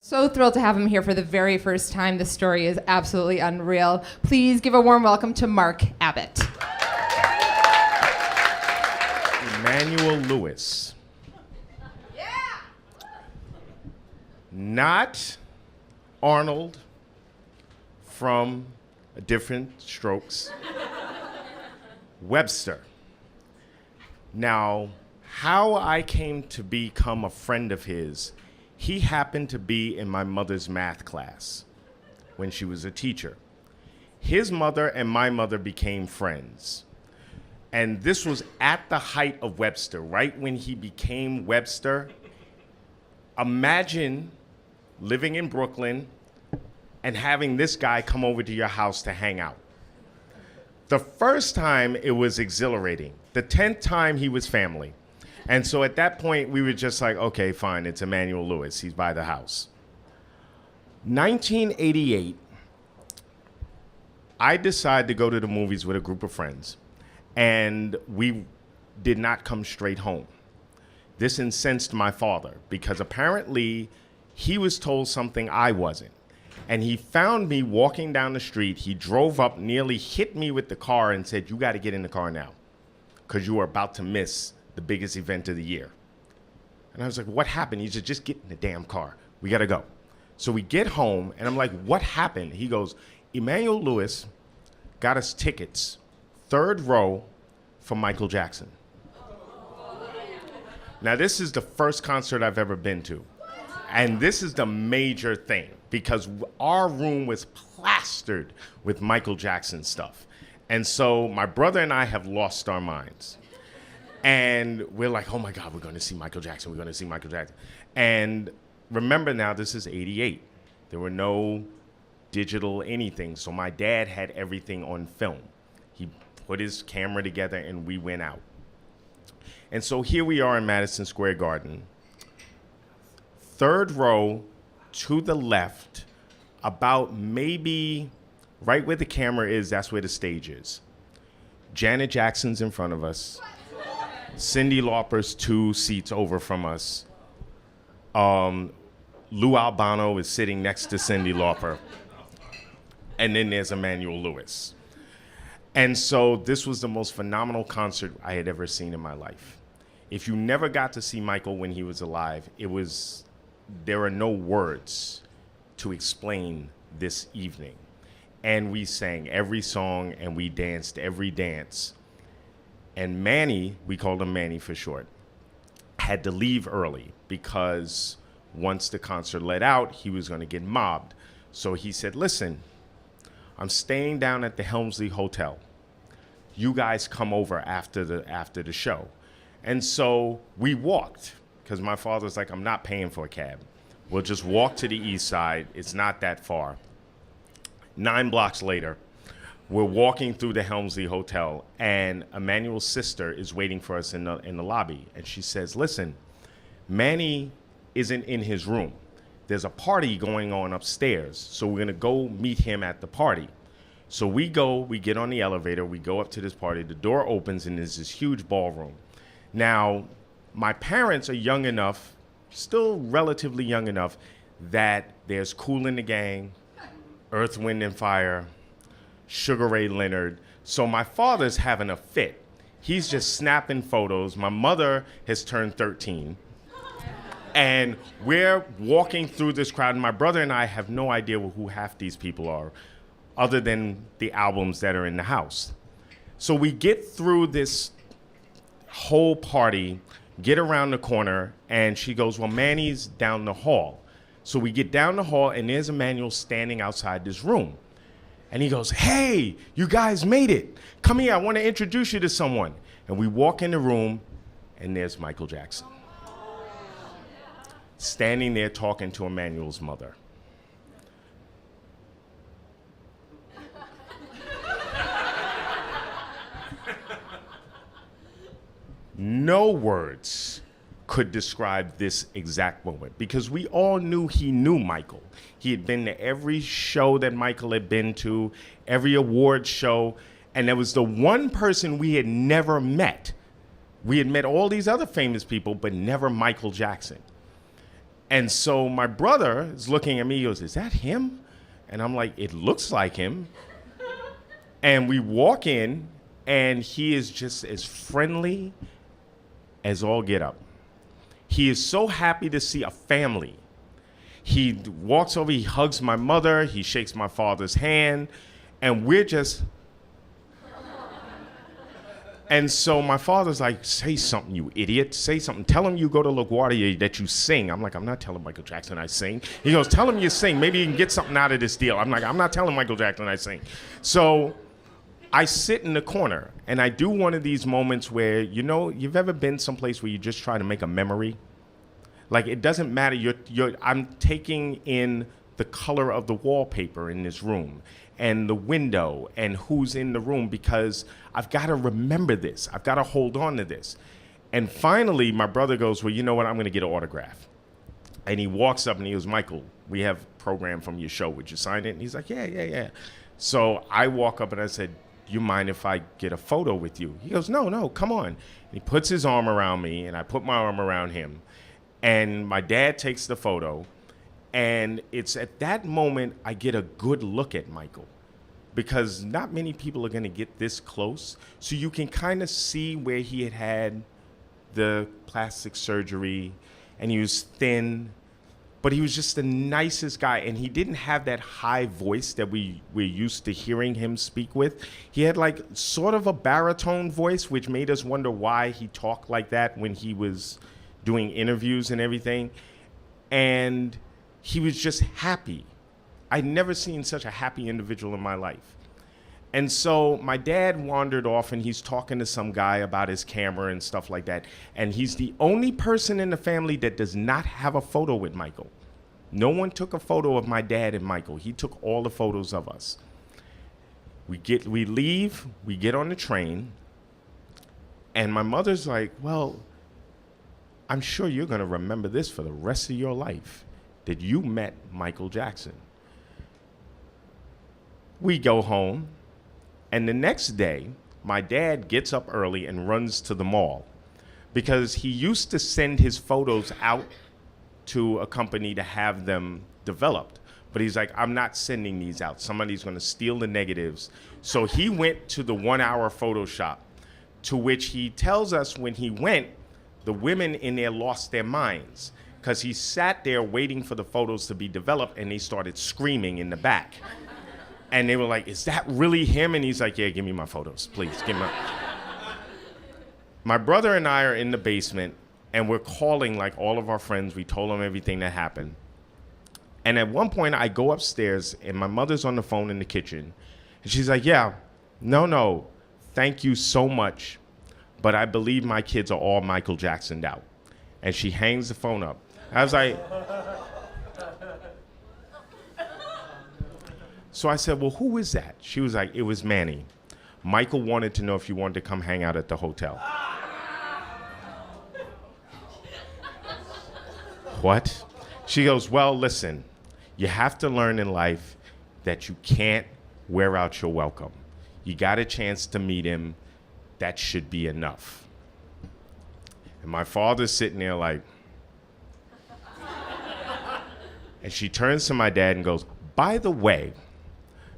So thrilled to have him here for the very first time. This story is absolutely unreal. Please give a warm welcome to Marc Abbott. Emmanuel Lewis. Yeah. Not Arnold from Different Strokes. Webster. Now, how I came to become a friend of his, he happened to be in my mother's math class when she was a teacher. His mother and my mother became friends. And this was at the height of Webster, right when he became Webster. Imagine living in Brooklyn and having this guy come over to your house to hang out. The first time it was exhilarating. The 10th time he was family. And so at that point, we were just like, okay, fine, it's Emmanuel Lewis. He's by the house. 1988, I decided to go to the movies with a group of friends, and we did not come straight home. This incensed my father because apparently he was told something I wasn't. And he found me walking down the street. He drove up, nearly hit me with the car and said, "You got to get in the car now because you are about to miss the biggest event of the year." And I was like, "What happened?" He said, "Just get in the damn car. We got to go." So we get home, and I'm like, "What happened?" He goes, "Emmanuel Lewis got us tickets, third row, for Michael Jackson." Now, this is the first concert I've ever been to. And this is the major thing, because our room was plastered with Michael Jackson stuff. And so my brother and I have lost our minds. And we're like, oh my God, we're going to see Michael Jackson. We're going to see Michael Jackson. And remember now, this is 88. There were no digital anything. So my dad had everything on film. He put his camera together and we went out. And so here we are in Madison Square Garden. Third row to the left, about maybe right where the camera is, that's where the stage is. Janet Jackson's in front of us. Cyndi Lauper's 2 seats over from us. Lou Albano is sitting next to Cyndi Lauper. And then there's Emmanuel Lewis. And so this was the most phenomenal concert I had ever seen in my life. If you never got to see Michael when he was alive, there are no words to explain this evening. And we sang every song and we danced every dance. And Manny, we called him Manny for short, had to leave early because once the concert let out, he was going to get mobbed. So he said, "Listen, I'm staying down at the Helmsley Hotel. You guys come over after the show." And so we walked, because my father's like, "I'm not paying for a cab. We'll just walk to the east side. It's not that far." 9 blocks later, we're walking through the Helmsley Hotel, and Emmanuel's sister is waiting for us in the lobby. And she says, "Listen, Manny isn't in his room. There's a party going on upstairs, so we're going to go meet him at the party." So we get on the elevator, we go up to this party. The door opens, and there's this huge ballroom. Now, my parents are young enough, still relatively young enough, that there's Kool and the Gang, Earth, Wind and Fire, Sugar Ray Leonard. So my father's having a fit. He's just snapping photos. My mother has turned 13. And we're walking through this crowd, and my brother and I have no idea who half these people are, other than the albums that are in the house. So we get through this whole party, get around the corner, and she goes, "Well, Manny's down the hall." So we get down the hall, and there's Emmanuel standing outside this room. And he goes, "Hey, you guys made it. Come here, I want to introduce you to someone." And we walk in the room, and there's Michael Jackson, standing there talking to Emmanuel's mother. No words could describe this exact moment, because we all knew he knew Michael. He had been to every show that Michael had been to, every award show, and there was the one person we had never met. We had met all these other famous people, but never Michael Jackson. And so my brother is looking at me, he goes, is that him? And I'm like, it looks like him. And we walk in, and he is just as friendly as all get up. He is so happy to see a family. He walks over, he hugs my mother, he shakes my father's hand, and we're just... And so my father's like, say something, you idiot. Say something. Tell him you go to LaGuardia, that you sing. I'm like, I'm not telling Michael Jackson I sing. He goes, tell him you sing. Maybe you can get something out of this deal. I'm like, I'm not telling Michael Jackson I sing. So I sit in the corner, and I do one of these moments where, you know, you've ever been someplace where you just try to make a memory? Like, it doesn't matter. I'm taking in the color of the wallpaper in this room and the window and who's in the room, because I've got to remember this. I've got to hold on to this. And finally, my brother goes, well, you know what? I'm going to get an autograph. And he walks up and he goes, Michael, we have a program from your show. Would you sign it? And he's like, yeah. So I walk up and I said, do you mind if I get a photo with you? He goes, no, come on. And he puts his arm around me, and I put my arm around him. And my dad takes the photo. And it's at that moment I get a good look at Michael, because not many people are going to get this close. So you can kind of see where he had the plastic surgery, and he was thin, but he was just the nicest guy. And he didn't have that high voice that we're used to hearing him speak with. He had like sort of a baritone voice, which made us wonder why he talked like that when he was doing interviews and everything. And he was just happy. I'd never seen such a happy individual in my life. And so my dad wandered off, and he's talking to some guy about his camera and stuff like that. And he's the only person in the family that does not have a photo with Michael. No one took a photo of my dad and Michael. He took all the photos of us. We leave, we get on the train, and my mother's like, well, I'm sure you're gonna remember this for the rest of your life, that you met Michael Jackson. We go home, and the next day, my dad gets up early and runs to the mall, because he used to send his photos out to a company to have them developed. But he's like, I'm not sending these out. Somebody's gonna steal the negatives. So he went to the 1 hour photo shop, to which he tells us when he went, the women in there lost their minds, because he sat there waiting for the photos to be developed, and they started screaming in the back. And they were like, is that really him? And he's like, yeah, give me my photos, please, give me my... My brother and I are in the basement, and we're calling like all of our friends. We told them everything that happened. And at one point, I go upstairs, and my mother's on the phone in the kitchen. And she's like, yeah, no, thank you so much, but I believe my kids are all Michael Jacksoned out. And she hangs the phone up. I was like... So I said, well, who is that? She was like, it was Manny. Michael wanted to know if you wanted to come hang out at the hotel. What? She goes, well, listen, you have to learn in life that you can't wear out your welcome. You got a chance to meet him. That should be enough. And my father's sitting there like, and she turns to my dad and goes, by the way,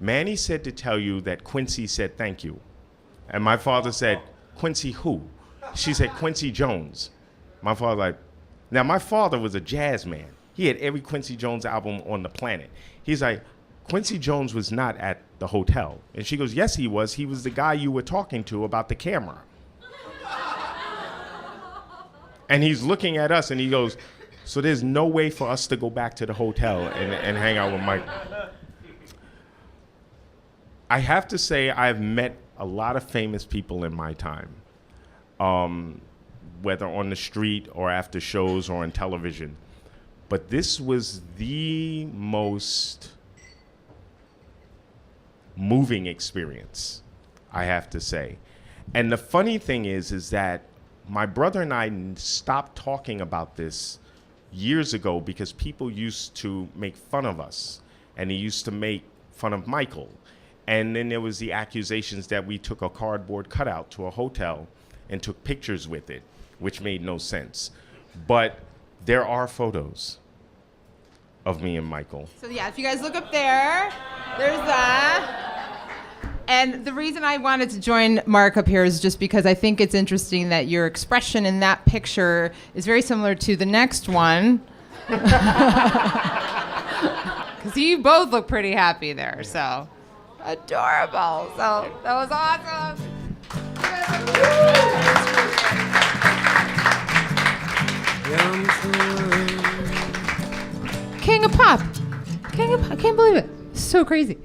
Manny said to tell you that Quincy said thank you. And my father said, Quincy who? She said, Quincy Jones. My father like, now my father was a jazz man. He had every Quincy Jones album on the planet. He's like, Quincy Jones was not at the hotel. And she goes, yes, he was. He was the guy you were talking to about the camera. And he's looking at us and he goes, so there's no way for us to go back to the hotel and hang out with Mike. I have to say I've met a lot of famous people in my time, whether on the street or after shows or on television. But this was the most moving experience, I have to say. And the funny thing is that my brother and I stopped talking about this years ago because people used to make fun of us, and they used to make fun of Michael. And then there was the accusations that we took a cardboard cutout to a hotel and took pictures with it, which made no sense. But there are photos. of me and Michael. So yeah, if you guys look up there, there's that. And the reason I wanted to join Marc up here is just because I think it's interesting that your expression in that picture is very similar to the next one. Because you both look pretty happy there, so adorable. So that was awesome. King of Pop. King of Pop. I can't believe it. So crazy.